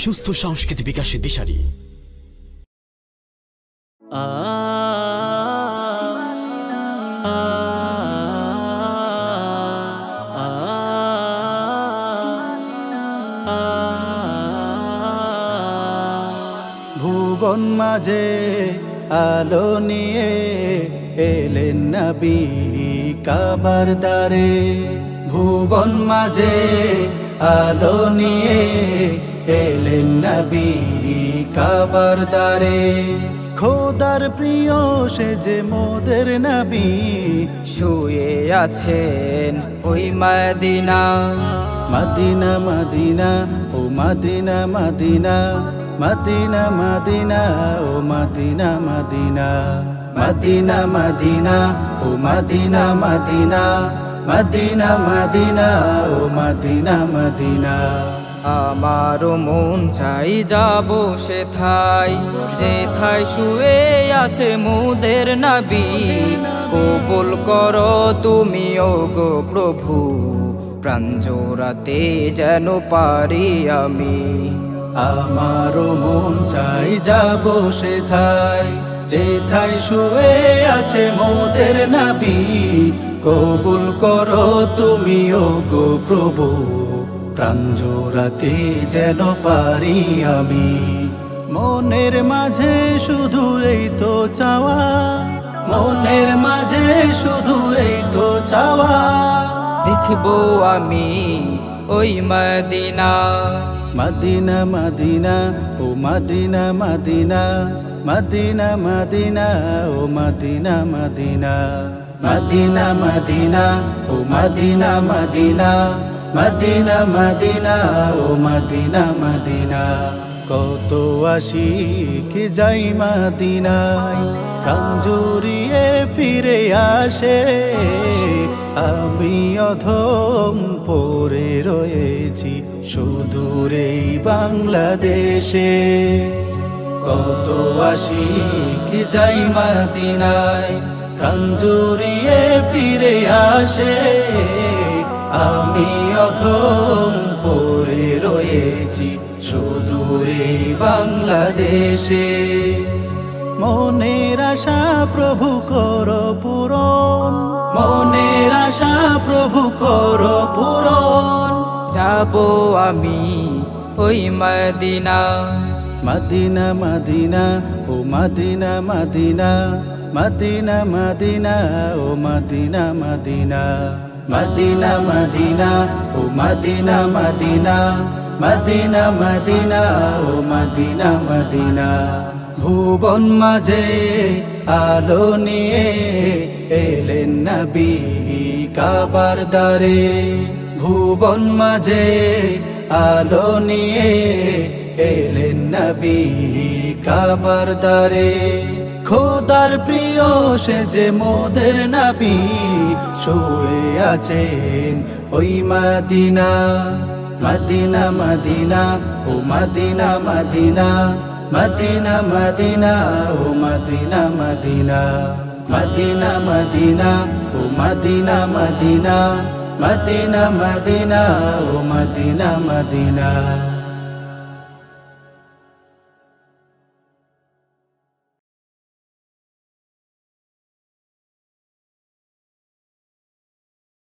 সুস্থ সংস্কৃতি বিকাশের দিশারি। ভুবন মাঝে আলো নিয়ে এলেন নবী কাবার দ্বারে। ভুবন মাঝে আলো নিয়ে এলেন নবী কাবার দ্বারে। খোদার প্রিয় সে যে মোদের নবী শুয়ে আছেন ওই Medina. Medina Medina oh Medina Medina, Medina Medina oh Medina Medina, Medina Medina oh Medina Medina, Medina Medina oh Medina Medina. আমারও মন চাই যাব সেথায়, যেথায় শুয়ে আছে মোদের নবী। কবুল করো তুমি ওগো প্রভু, প্রাণ জোড়াতে যেন পারি আমি। আমারও মন চাই যাব সেথায়, যেথায় শুয়ে আছে মোদের নবী। কবুল করো তুমি ওগো প্রভু, প্রাণ জোড়াতে যেন পারি আমি। মনের মাঝে শুধু এই তো চাওয়া, মনের মাঝে শুধু এই তো চাওয়া। দেখবো আমি ওই Medina. Medina Medina oh Medina Medina, Medina Medina oh Medina Medina, Medina Medina oh Medina Medina, Medina Medina oh Medina Medina. কত আশিক যাই মদিনায়, প্রাণ জুড়িয়ে ফিরে আসে। আমি অধম পড়ে রয়েছি সুদূর এই বাংলাদেশে। কত আশিক যাই মদিনায়, প্রাণ জুড়িয়ে ফিরে আসে। আমি অধম পড়ে রয়েছি সুদূর এই বাংলাদেশে। মনের আশা প্রভু করো পূরণ, মনের আশা প্রভু করো পূরণ। যাব আমি ওই Medina. Medina Medina oh Medina Medina, Medina Medina oh Medina Medina, Medina Medina oh Medina Medina, Medina Medina oh Medina Medina. ভুবন মাঝে আলো নিয়ে এলেন নবী কাবার দ্বারে। ভুবন মাঝে আলো নিয়ে এলেন নবী কাবার দ্বারে। খোদার প্রিয় সে যে মোদের নবী শুয়ে আছেন ওই Medina. Medina Medina oh Medina Medina, Medina Medina oh Medina Medina, Medina Medina oh Medina Medina, Medina Medina oh Medina Medina.